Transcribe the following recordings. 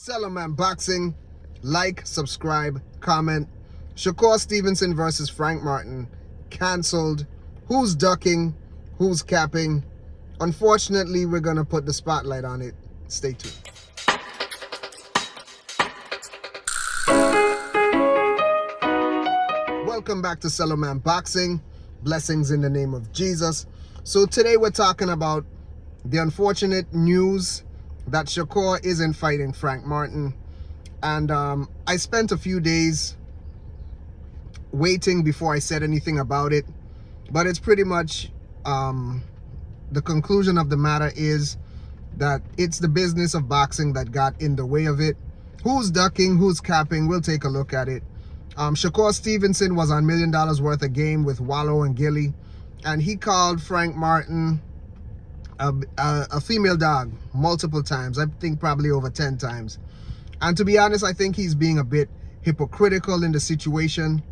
Salaman Boxing. Like, subscribe, comment. Shakur Stevenson versus Frank Martin. Cancelled. Who's ducking? Who's capping? Unfortunately, we're going to put the spotlight on it. Stay tuned. Welcome back to Salaman Boxing. Blessings in the name of Jesus. So today we're talking about the unfortunate news that Shakur isn't fighting Frank Martin. And I spent a few days waiting before I said anything about it. But it's pretty much the conclusion of the matter is that it's the business of boxing that got in the way of it. Who's ducking? Who's capping? We'll take a look at it. Shakur Stevenson was on $1 Million Worth of Game with Wallow and Gilly. And he called Frank Martin a female dog multiple times. I think probably over 10 times. And to be honest, I think he's being a bit hypocritical in the situation,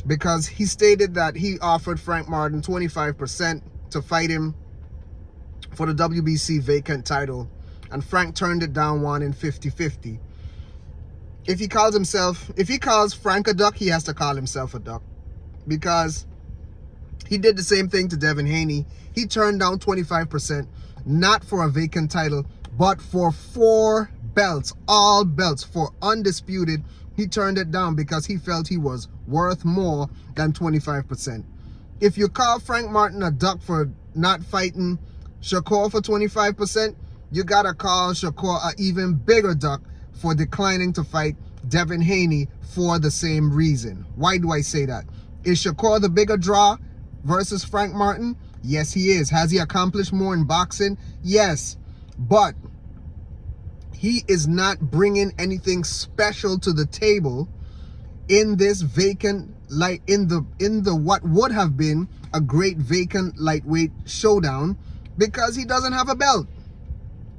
because he stated that he offered Frank Martin 25% to fight him for the WBC vacant title, and Frank turned it down, wanting 50-50. If he calls Frank a duck, he has to call himself a duck, because he did the same thing to Devin Haney. He turned down 25%, not for a vacant title, but for 4 belts, all belts, for undisputed. He turned it down because he felt he was worth more than 25%. If you call Frank Martin a duck for not fighting Shakur for 25%, you gotta call Shakur an even bigger duck for declining to fight Devin Haney for the same reason. Why do I say that? Is Shakur the bigger draw versus Frank Martin? Yes, he is. Has he accomplished more in boxing? Yes. But he is not bringing anything special to the table in this vacant in the what would have been a great vacant lightweight showdown, because he doesn't have a belt.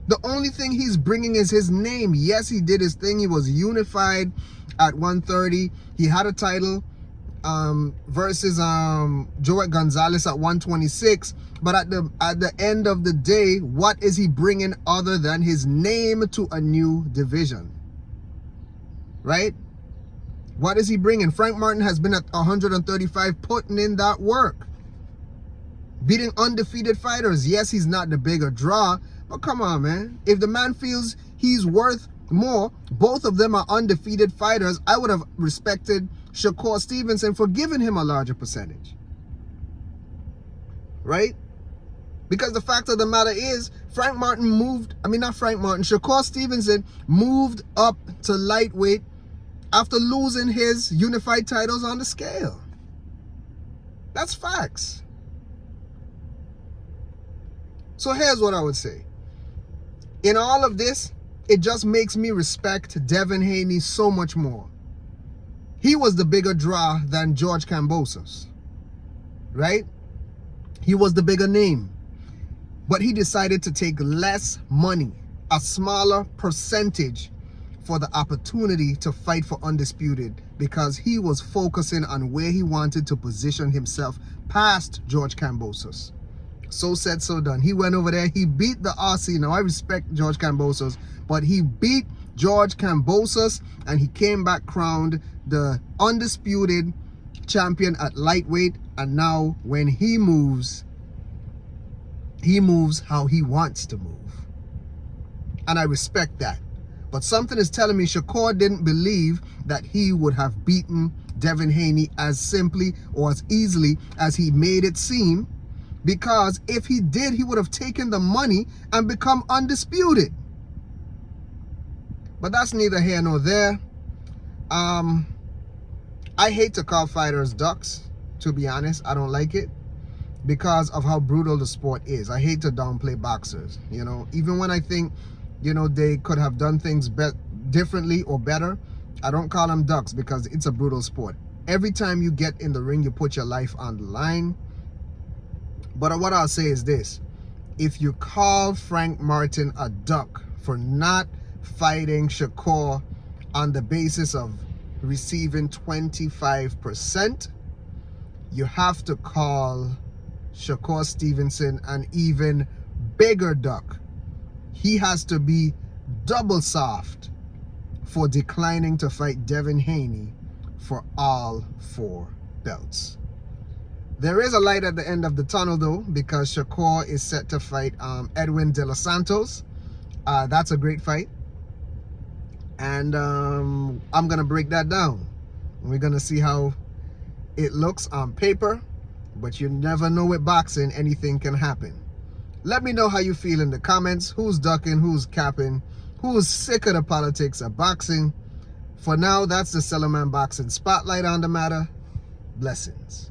The only thing he's bringing is his name. Yes, he did his thing. He was unified at 130. He had a title versus Joet Gonzalez at 126. But at the end of the day, what is he bringing other than his name to a new division? Right? What is he bringing? Frank Martin has been at 135, putting in that work, beating undefeated fighters. Yes, he's not the bigger draw, but come on, man. If the man feels he's worth more, both of them are undefeated fighters, I would have respected Shakur Stevenson for giving him a larger percentage. Right? Because the fact of the matter is, Shakur Stevenson moved up to lightweight after losing his unified titles on the scale. That's facts. So here's what I would say. In all of this, it just makes me respect Devin Haney so much more. He was the bigger draw than George Kambosos, right? He was the bigger name. But he decided to take less money, a smaller percentage, for the opportunity to fight for undisputed, because he was focusing on where he wanted to position himself past George Kambosos. So said, so done. He went over there. He beat the Aussie. Now, I respect George Kambosos, but he beat George Kambosos, and he came back crowned the undisputed champion at lightweight. And now when he moves how he wants to move. And I respect that. But something is telling me Shakur didn't believe that he would have beaten Devin Haney as simply or as easily as he made it seem. Because if he did, he would have taken the money and become undisputed. But that's neither here nor there. I hate to call fighters ducks, to be honest. I don't like it because of how brutal the sport is. I hate to downplay boxers, you know. Even when I think, you know, they could have done things differently or better, I don't call them ducks, because it's a brutal sport. Every time you get in the ring, you put your life on the line. But what I'll say is this. If you call Frank Martin a duck for not fighting Shakur on the basis of receiving 25%, you have to call Shakur Stevenson an even bigger duck. He has to be double soft for declining to fight Devin Haney for all 4 belts. There is a light at the end of the tunnel though, because Shakur is set to fight Edwin De Los Santos. That's a great fight. And I'm going to break that down. We're going to see how it looks on paper. But you never know with boxing, anything can happen. Let me know how you feel in the comments. Who's ducking, who's capping, who's sick of the politics of boxing. For now, that's the Cellarman Boxing Spotlight on the matter. Blessings.